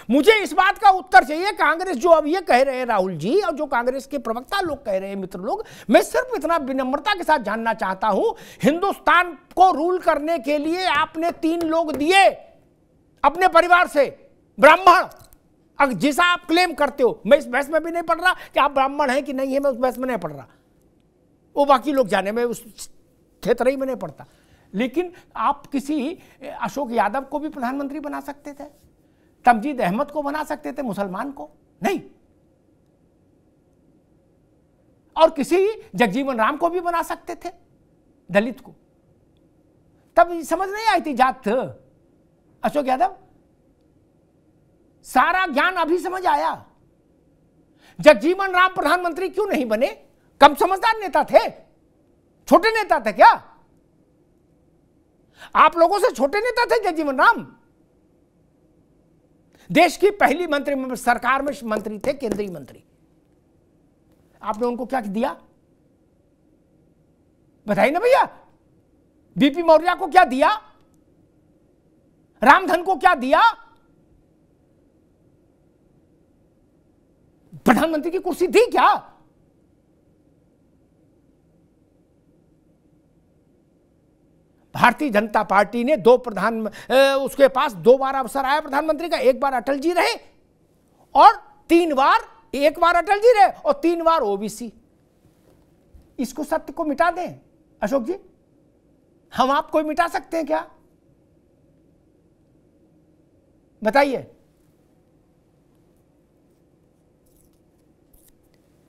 मुझे इस बात का उत्तर चाहिए। कांग्रेस जो अब ये कह रहे हैं राहुल जी, और जो कांग्रेस के प्रवक्ता लोग कह रहे हैं, मित्र लोग, मैं सिर्फ इतना विनम्रता के साथ जानना चाहता हूं, हिंदुस्तान को रूल करने के लिए आपने 3 लोग दिए अपने परिवार से, ब्राह्मण। अब जिसा आप क्लेम करते हो, मैं इस बहस में भी नहीं पढ़ रहा कि आप ब्राह्मण हैं कि नहीं है, मैं उस बहस में नहीं पढ़ रहा, वो बाकी लोग जाने, मैं उस क्षेत्र में नहीं पढ़ता। लेकिन आप किसी अशोक यादव को भी प्रधानमंत्री बना सकते थे, तमजीद अहमद को बना सकते थे, मुसलमान को नहीं, और किसी जगजीवन राम को भी बना सकते थे, दलित को। तब समझ नहीं आई थी जात अशोक यादव। सारा ज्ञान अभी समझ आया। जगजीवन राम प्रधानमंत्री क्यों नहीं बने? कम समझदार नेता थे, छोटे नेता थे क्या? आप लोगों से छोटे नेता थे जगजीवन राम। देश की पहली मंत्री सरकार में मंत्री थे, केंद्रीय मंत्री। आपने उनको क्या दिया बताइए ना भैया। बीपी मौर्य को क्या दिया? रामधन को क्या दिया? प्रधानमंत्री की कुर्सी दी क्या? भारतीय जनता पार्टी ने उसके पास 2 बार अवसर आया प्रधानमंत्री का। 1 बार अटल जी रहे और 3 बार, 1 बार अटल जी रहे और 3 बार ओबीसी। इसको सत्य को मिटा दें अशोक जी, हम आपको मिटा सकते हैं क्या? बताइए।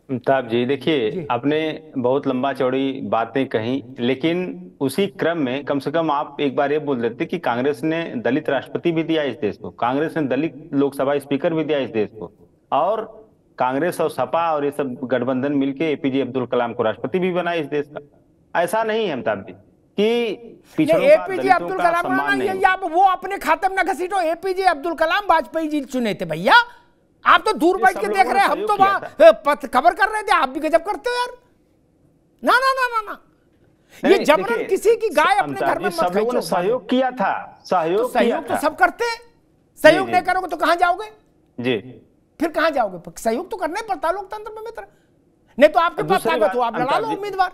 अमिताभ जी देखिए, आपने बहुत लंबा चौड़ी बातें कही, लेकिन उसी क्रम में कम से कम आप एक बार ये बोल देते कि कांग्रेस ने दलित राष्ट्रपति भी दिया इस देश को, कांग्रेस ने दलित लोकसभा स्पीकर भी दिया इस देश को, और कांग्रेस और सपा और ये सब गठबंधन मिलके एपीजे अब्दुल कलाम को राष्ट्रपति भी बनाया इस देश का। ऐसा नहीं है अमिताभ जी कि एपीजे अब्दुल कलाम आप वो अपने खाते में न घसीटो। एपीजे अब्दुल कलाम वाजपेयी जी चुने थे भैया। आप तो दूर बैठ के देख रहे हैं, हम तो वहां खबर कर रहे थे। आप भी गजब करते हो यार। ना ना ना ना ना, ये जबरन किसी की गाय अपने घर में मत खींचो। सहयोग किया था, सहयोग तो सब करते हैं। सहयोग नहीं करोगे तो कहां जाओगे जी? फिर कहां जाओगे? सहयोग तो करना ही पड़ता है लोकतंत्र में मित्र, नहीं तो आपके पास ताकत हो, आप लड़ा लो उम्मीदवार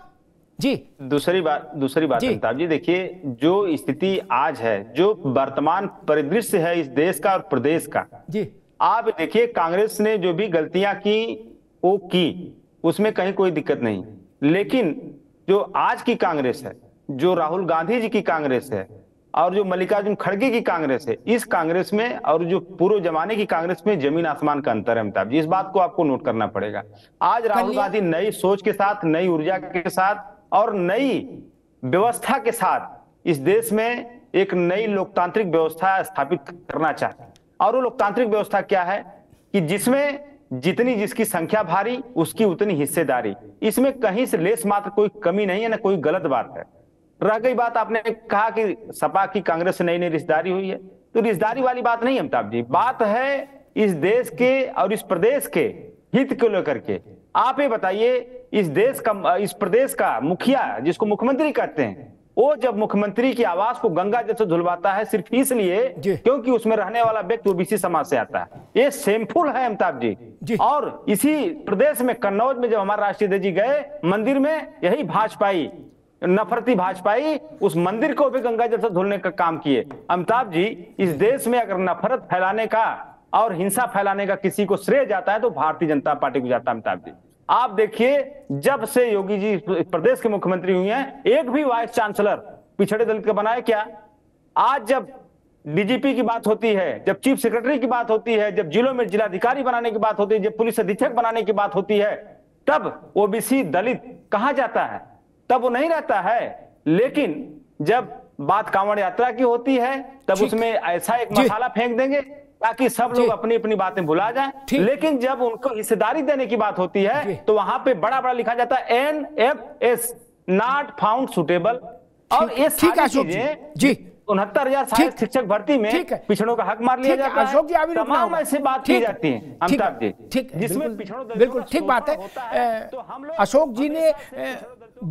जी। दूसरी बात अमिताभ जी देखिए, जो स्थिति आज है, जो वर्तमान परिदृश्य है इस देश का और प्रदेश का जी, आप देखिए, कांग्रेस ने जो भी गलतियां की वो की, उसमें कहीं कोई दिक्कत नहीं। लेकिन जो आज की कांग्रेस है, जो राहुल गांधी जी की कांग्रेस है और जो मल्लिकार्जुन खड़गे की कांग्रेस है, इस कांग्रेस में और जो पूर्व जमाने की कांग्रेस में जमीन आसमान का अंतर है अमिताभ जी। इस बात को आपको नोट करना पड़ेगा। आज राहुल गांधी नई सोच के साथ, नई ऊर्जा के साथ और नई व्यवस्था के साथ इस देश में एक नई लोकतांत्रिक व्यवस्था स्थापित करना चाहते हैं। और वो लोकतांत्रिक व्यवस्था क्या है कि जिसमें जितनी जिसकी संख्या भारी उसकी उतनी हिस्सेदारी, इसमें कहीं से लेस मात्र कोई कमी नहीं है, ना कोई गलत बात है। रह गई बात, आपने कहा कि सपा की कांग्रेस से नई नई रिश्तेदारी हुई है, तो रिश्तेदारी वाली बात नहीं अमिताभ जी, बात है इस देश के और इस प्रदेश के हित को लेकर के। आप ये बताइए, इस प्रदेश का मुखिया जिसको मुख्यमंत्री कहते हैं, वो जब मुख्यमंत्री की आवाज को गंगा जल से धुलवाता है सिर्फ इसलिए क्योंकि उसमें रहने वाला व्यक्ति ओबीसी समाज से आता है, ये शेमफुल है अमिताभ जी। और इसी प्रदेश में कन्नौज में जब हमारे राष्ट्रीय अध्यक्ष जी गए मंदिर में, यही भाजपाई नफरती भाजपाई उस मंदिर को भी गंगा जल से धुलने का काम किए। अमिताभ जी, इस देश में अगर नफरत फैलाने का और हिंसा फैलाने का किसी को श्रेय जाता है तो भारतीय जनता पार्टी को जाता है अमिताभ जी। आप देखिए, जब से योगी जी प्रदेश के मुख्यमंत्री हुए हैं, एक भी वाइस चांसलर पिछड़े दलित का बनाया क्या? आज जब डीजीपी की बात होती है, जब चीफ सेक्रेटरी की बात होती है, जब जिलों में जिलाधिकारी बनाने की बात होती है, जब पुलिस अधीक्षक बनाने की बात होती है, तब ओबीसी दलित कहां जाता है? तब वो नहीं रहता है। लेकिन जब बात कांवड़ यात्रा की होती है, तब उसमें ऐसा एक मसाला फेंक देंगे ताकि सब लोग अपनी अपनी बातें भुला जाएं। लेकिन जब उनको हिस्सेदारी देने की बात होती है तो वहां पे बड़ा बड़ा लिखा जाता है NFS नॉट फाउंड सुटेबल। और ये सारी चीजें जी 69,000 शिक्षक भर्ती में पिछड़ों का हक मार लिया जाता है। अशोक जी, तमाम ऐसी बात की जाती है अमिताभ जी, ठीक, जिसमें पिछड़ों बिल्कुल ठीक बात है। तो हम लोग अशोक जी ने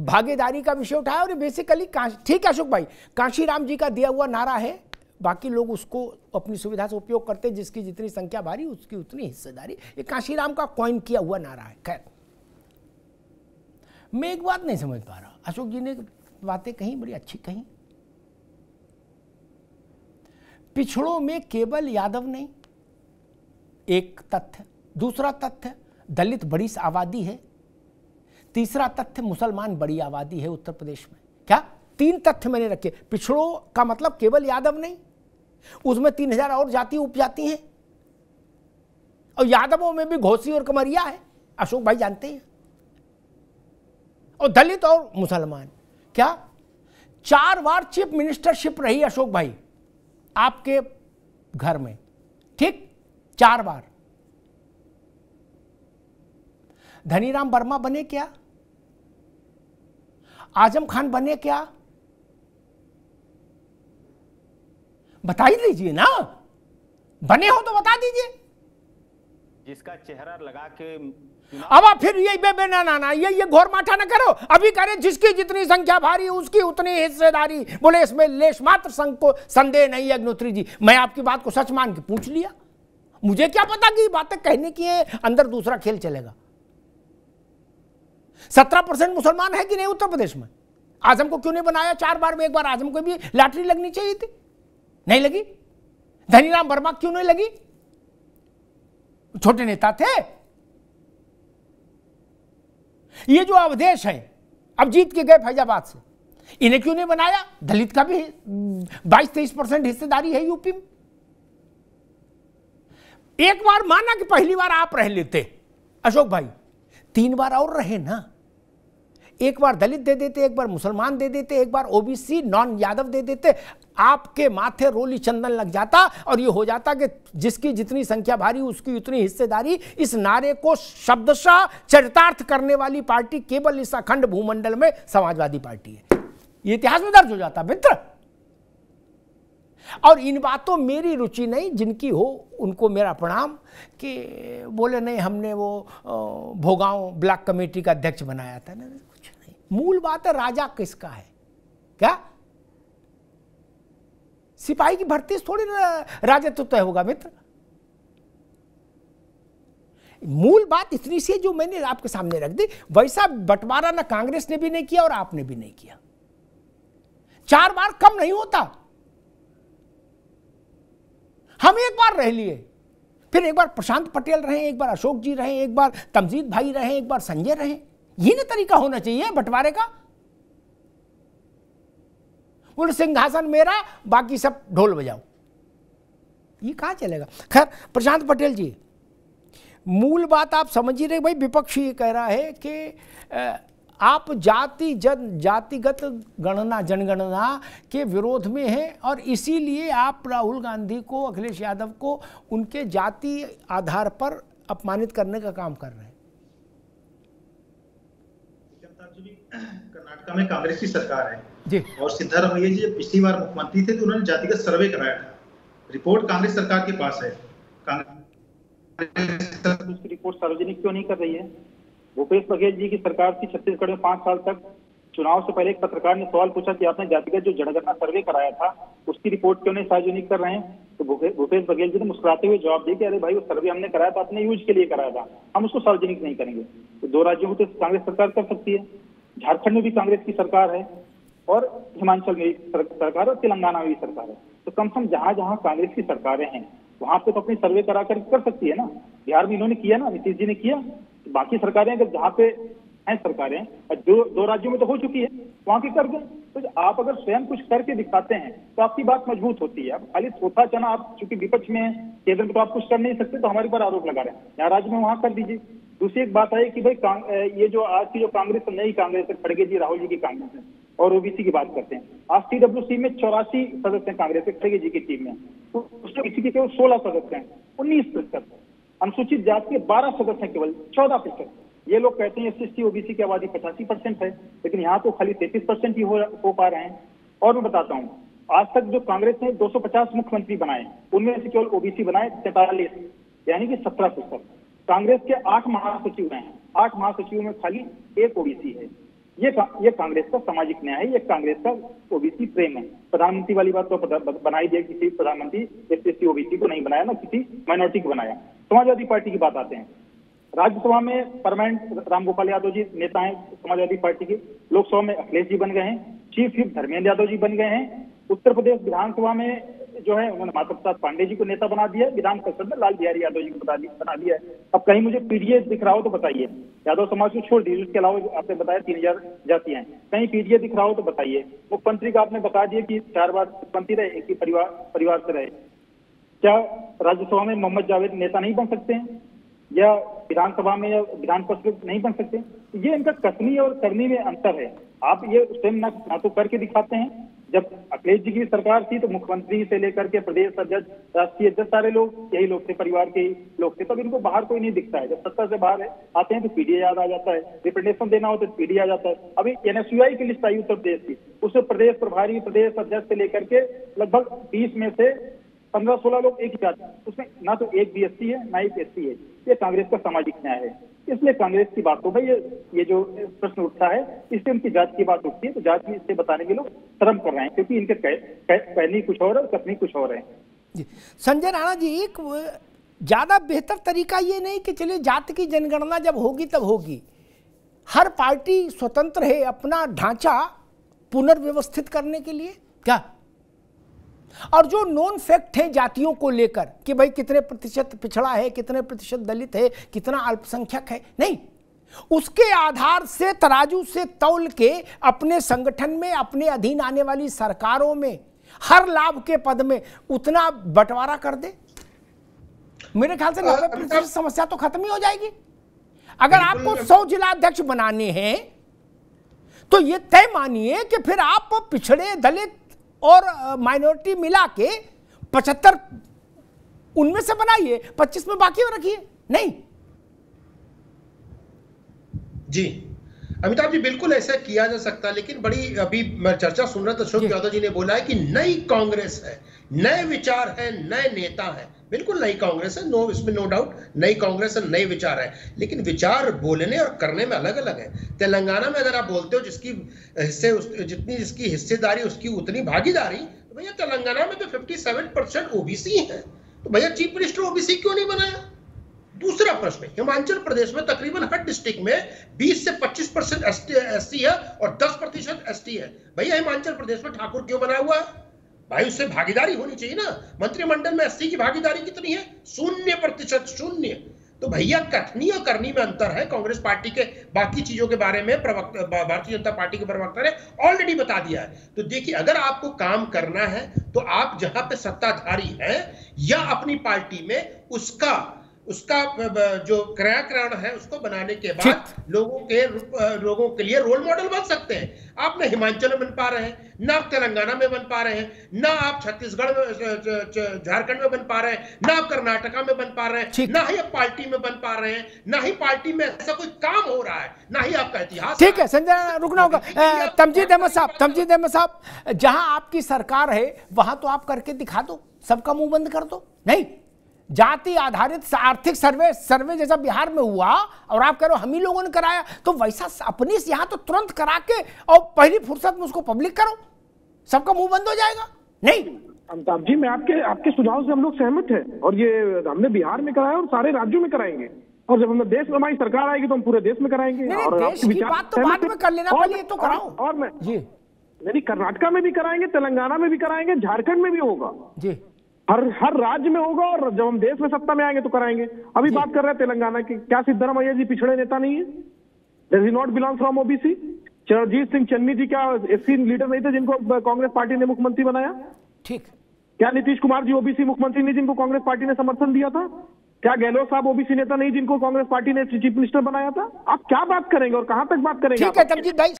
भागीदारी का विषय उठाया और बेसिकली ठीक है अशोक भाई, कांशीराम जी का दिया हुआ नारा है बाकी लोग उसको अपनी सुविधा से उपयोग करते, जिसकी जितनी संख्या भारी उसकी उतनी हिस्सेदारी। ये कांशीराम का कॉइन किया हुआ नारा है। खैर, मैं एक बात नहीं समझ पा रहा, अशोक जी ने बातें कही बड़ी अच्छी कही। पिछड़ों में केवल यादव नहीं, एक तथ्य। दूसरा तथ्य, दलित बड़ी आबादी है। तीसरा तथ्य, मुसलमान बड़ी आबादी है उत्तर प्रदेश में। क्या 3 तथ्य मैंने रखे। पिछड़ों का मतलब केवल यादव नहीं, उसमें 3000 और जाति उपजाति हैं, और यादवों में भी घोसी और कमरिया है, अशोक भाई जानते हैं। और दलित और मुसलमान। क्या 4 बार चीफ मिनिस्टरशिप रही अशोक भाई आपके घर में, ठीक, 4 बार। धनीराम वर्मा बने क्या? आजम खान बने क्या? बता ही दीजिए ना, बने हो तो बता दीजिए। जिसका चेहरा लगा के अब आप फिर ये ना ये घोर माठा ना करो। अभी कह रहे जिसकी जितनी संख्या भारी उसकी उतनी हिस्सेदारी, बोले इसमें लेश मात्र संदेह नहीं। अग्निहोत्री जी, मैं आपकी बात को सच मान के पूछ लिया, मुझे क्या पता कि बातें कहने की है, अंदर दूसरा खेल चलेगा। 17% मुसलमान है कि नहीं उत्तर प्रदेश में? आजम को क्यों नहीं बनाया 4 बार में? एक बार आजम को भी लॉटरी लगनी चाहिए थी, नहीं लगी। धनीराम वर्मा क्यों नहीं लगी? छोटे नेता थे। ये जो अवधेश है, अब जीत के गए फैजाबाद से, इन्हें क्यों नहीं बनाया? दलित का भी 22-23% हिस्सेदारी है यूपी में। एक बार माना कि पहली बार आप रह लेते अशोक भाई, 3 बार और रहे ना। एक बार दलित दे देते, एक बार मुसलमान दे देते, एक बार ओबीसी नॉन यादव दे देते, आपके माथे रोली चंदन लग जाता और ये हो जाता कि जिसकी जितनी संख्या भारी उसकी उतनी हिस्सेदारी। इस नारे को शब्दशः चरितार्थ करने वाली पार्टी केवल इस अखंड भूमंडल में समाजवादी पार्टी है। ये इतिहास में दर्ज हो जाता मित्र। और इन बातों मेरी रुचि नहीं, जिनकी हो उनको मेरा प्रणाम। कि बोले नहीं हमने वो भोगांव ब्लॉक कमेटी का अध्यक्ष बनाया था, नहीं कुछ नहीं। मूल बात है राजा किसका है। क्या सिपाही की भर्ती थोड़ी राजत्व तय होगा मित्र। मूल बात इतनी सी जो मैंने आपके सामने रख दी। वैसा बंटवारा ना कांग्रेस ने भी नहीं किया और आपने भी नहीं किया। 4 बार कम नहीं होता। हम एक बार रह लिए, फिर एक बार प्रशांत पटेल रहे, एक बार अशोक जी रहे, एक बार तमजीद भाई रहे, एक बार संजय रहे। ये ना तरीका होना चाहिए बंटवारे का। बोले सिंहासन मेरा, बाकी सब ढोल बजाओ, ये कहां चलेगा। खैर प्रशांत पटेल जी, मूल बात आप समझ ही रहे भाई। विपक्ष ये कह रहा है कि आप जातिगत गणना जनगणना के विरोध में हैं और इसीलिए आप राहुल गांधी को, अखिलेश यादव को उनके जाति आधार पर अपमानित करने का काम कर रहे हैं। कर्नाटक में कांग्रेस की सरकार है जी, और सिद्धारमैया जी पिछली बार मुख्यमंत्री थे तो उन्होंने जातिगत सर्वे कराया था। रिपोर्ट कांग्रेस सरकार के पास है। कांग्रेस उसकी रिपोर्ट सार्वजनिक क्यों नहीं कर रही है? भूपेश बघेल जी की सरकार थी छत्तीसगढ़ में 5 साल तक। चुनाव से पहले एक पत्रकार ने सवाल पूछा कि आपने जातिगत जो जनगणना सर्वे कराया था उसकी रिपोर्ट क्यों नहीं सार्वजनिक कर रहे हैं? तो भूपेश बघेल जी ने मुस्कुराते हुए जवाब दिया कि अरे भाई वो सर्वे हमने कराया था अपने यूज के लिए कराया था, हम उसको सार्वजनिक नहीं करेंगे। तो 2 राज्यों में तो कांग्रेस सरकार कर सकती है। झारखंड में भी कांग्रेस की सरकार है और हिमाचल में भी सरकार और तेलंगाना में भी सरकार है। तो कम से कम जहां जहां कांग्रेस की सरकारें हैं वहां पे तो अपनी सर्वे करा कर सकती है ना। बिहार में इन्होंने किया ना, नीतीश जी ने किया। तो बाकी सरकारें अगर जहाँ पे हैं सरकारें, जो 2 राज्यों में तो हो चुकी है, वहां की कर दें। तो आप अगर स्वयं कुछ करके दिखाते हैं तो आपकी बात मजबूत होती है। अब खाली सोता चना, आप चूंकि विपक्ष में केंद्र में तो आप कुछ कर नहीं सकते, तो हमारे पर आरोप लगा रहे हैं। यहाँ राज्य में वहां कर दीजिए। दूसरी एक बात है कि भाई ये जो आज की जो कांग्रेस, नई कांग्रेस है, खड़गे जी राहुल जी की कांग्रेस है, और ओबीसी की बात करते हैं। आज TWC में 84 सदस्य हैं कांग्रेस के, खड़गे जी की टीम में। तो उसमें किसी के केवल 16 सदस्य हैं, 19%। अनुसूचित जाति के 12 सदस्य हैं, केवल 14%। ये लोग कहते हैं SC OBC की आबादी 85% है, लेकिन यहाँ तो खाली 33% ही हो पा रहे हैं। और मैं बताता हूँ, आज तक जो कांग्रेस ने 250 मुख्यमंत्री बनाए, उनमें से केवल OBC बनाए 43, यानी कि 17%। कांग्रेस के 8 महासचिव हैं, 8 महासचिवों में खाली 1 OBC है। ये कांग्रेस का सामाजिक न्याय है, ये कांग्रेस का ओबीसी प्रेम है। प्रधानमंत्री वाली बात तो बनाई दिया, किसी प्रधानमंत्री एससी ओबीसी को नहीं बनाया, ना किसी माइनॉरिटी को बनाया। समाजवादी पार्टी की बात आते हैं। राज्यसभा में परमानेंट रामगोपाल यादव जी नेता हैं समाजवादी पार्टी के। लोकसभा में अखिलेश जी बन गए हैं, चीफ व्हिप धर्मेंद्र यादव जी बन गए हैं। उत्तर प्रदेश विधानसभा में जो है उन्होंने माधव प्रसाद पांडे जी को नेता बना दिया, विधान परिषद में लाल बिहारी यादव जी को बना दिया है। अब कहीं मुझे पीडीए दिख रहा हो तो बताइए, यादव समाज को छोड़ दीजिए, उसके अलावा आपने बताया 3000 जातियां हैं, कहीं पीडीए दिख रहा हो तो बताइए। मुख्यमंत्री का आपने बता दिया कि 4 बार मुख्यमंत्री रहे, एक ही परिवार से रहे। क्या राज्यसभा में मोहम्मद जावेद नेता नहीं बन सकते हैं, या विधानसभा में या विधान परिषद नहीं बन सकते? ये इनका कसनी और करनी में अंतर है। आप ये स्वयं ना तो करके दिखाते हैं। जब अखिलेश जी की सरकार थी तो मुख्यमंत्री से लेकर के प्रदेश अध्यक्ष, राष्ट्रीय अध्यक्ष, सारे लोग यही लोग थे, परिवार के ही लोग थे। तब इनको बाहर कोई नहीं दिखता है। जब सत्ता से बाहर आते हैं तो पीडीए याद आ जाता है, रिप्रेजेंटेशन देना हो तो पीडीए आ जाता है। अभी एनएसयूआई की लिस्ट आई उत्तर प्रदेश की, उसमें प्रदेश प्रभारी, प्रदेश अध्यक्ष से लेकर के लगभग 20 में से 15-16 लोग एक ही जाति, उसमें ना तो एक बीएससी है ना एक एससी है। ये कांग्रेस का सामाजिक न्याय है। इसलिए कांग्रेस की बात हो भाई, ये जो प्रश्न उठता है इससे उनकी जात की बात उठती है, तो जात की इससे बताने के लोग शर्म कर रहे हैं, क्योंकि इनके कहनी कुछ और है, कथनी कुछ और है। जी संजय राणा जी, एक ज्यादा बेहतर तरीका ये नहीं कि चलिए जाति की जनगणना जब होगी तब होगी, हर पार्टी स्वतंत्र है अपना ढांचा पुनर्व्यवस्थित करने के लिए क्या? और जो नॉन फैक्ट है जातियों को लेकर कि भाई कितने प्रतिशत पिछड़ा है, कितने प्रतिशत दलित है, कितना अल्पसंख्यक है, नहीं, उसके आधार से तराजू से तौल के अपने संगठन में, अपने अधीन आने वाली सरकारों में हर लाभ के पद में उतना बंटवारा कर दे। मेरे ख्याल से 90% समस्या तो खत्म ही हो जाएगी। अगर आपको 100 जिलाध्यक्ष बनाने हैं तो ये तय मानिए कि फिर आप पिछड़े, दलित और माइनॉरिटी मिला के 75 उनमें से बनाइए, 25 में बाकी में रखिए। नहीं जी अमिताभ जी, बिल्कुल ऐसा किया जा सकता है, लेकिन बड़ी अभी मैं चर्चा सुन रहा था, अशोक यादव जी ने बोला है कि नई कांग्रेस है, नए विचार है, नए नेता है। बिल्कुल नई कांग्रेस है, इसमें नो डाउट नई कांग्रेस है, नए विचार है, लेकिन विचार बोलने और करने में अलग अलग है। तेलंगाना में अगर आप बोलते हो जितनी जिसकी हिस्सेदारी उसकी उतनी भागीदारी, तो भैया तेलंगाना में तो 57% ओबीसी है, तो भैया चीफ मिनिस्टर ओबीसी क्यों नहीं बनाया? दूसरा प्रश्न, हिमाचल प्रदेश में तकरीबन हर डिस्ट्रिक्ट में 20 से 25% एससी है और 10% एसटी है। भैया हिमाचल प्रदेश में ठाकुर क्यों बना हुआ है? भाई उससे भागीदारी होनी चाहिए ना। मंत्रिमंडल में एससी की भागीदारी कितनी है? 0%, 0। तो भैया कथनी और करनी में अंतर है। कांग्रेस पार्टी के बाकी चीजों के बारे में भारतीय जनता पार्टी के प्रवक्ता ने ऑलरेडी बता दिया है। तो देखिए, अगर आपको काम करना है तो आप जहां पे सत्ताधारी हैं या अपनी पार्टी में उसका जो क्रियाकरण है उसको बनाने के बाद लोगों के लिए रोल मॉडल बन सकते हैं। आप ना हिमाचल में बन पा रहे हैं, ना आप तेलंगाना में बन पा रहे हैं, ना आप छत्तीसगढ़ में, झारखंड में बन पा रहे हैं, ना आप कर्नाटका में बन पा रहे हैं, ना ही आप पार्टी में बन पा रहे हैं, ना ही पार्टी में ऐसा कोई काम हो रहा है, ना ही आपका इतिहास। ठीक है संजय, रुकना होगा। तमजीद अहमद साहब, जहां आपकी सरकार है वहां तो आप करके दिखा दो, सबका मुंह बंद कर दो। नहीं, जाति आधारित आर्थिक सर्वे जैसा बिहार में हुआ और आप कह रहे हो हम ही लोगों ने कराया, तो वैसा अपनी यहां तो तुरंत करा के और पहली फुर्सत में उसको पब्लिक करो, सबका मुंह बंद हो जाएगा। नहीं अमिताभ जी, मैं आपके सुझाव से हम लोग सहमत हैं, और ये हमने बिहार में कराया और सारे राज्यों में कराएंगे, और जब हमें देश में हमारी सरकार आएगी तो हम पूरे देश में कराएंगे। और देश की बात तो बाद में कर लेना, पहले तो कराओ। और मैं जी नहीं, कर्नाटका में भी कराएंगे, तेलंगाना में भी कराएंगे, झारखंड में भी होगा जी, हर राज्य में होगा, और जब हम देश में सत्ता में आएंगे तो कराएंगे। अभी बात कर रहे हैं तेलंगाना की, क्या सिद्धरामैया जी पिछड़े नेता नहीं है? Does he not belong from OBC? Charanjit Singh Channi ji क्या एससी लीडर नहीं थे जिनको कांग्रेस पार्टी ने मुख्यमंत्री बनाया? ठीक। क्या नीतीश कुमार जी ओबीसी मुख्यमंत्री नहीं जिनको कांग्रेस पार्टी ने समर्थन दिया था? क्या गहलोत साहब ओबीसी नेता नहीं जिनको कांग्रेस पार्टी ने चीफ मिनिस्टर बनाया था? आप क्या बात करेंगे और कहां तक बात करेंगे? ठीक है तमजीद भाई।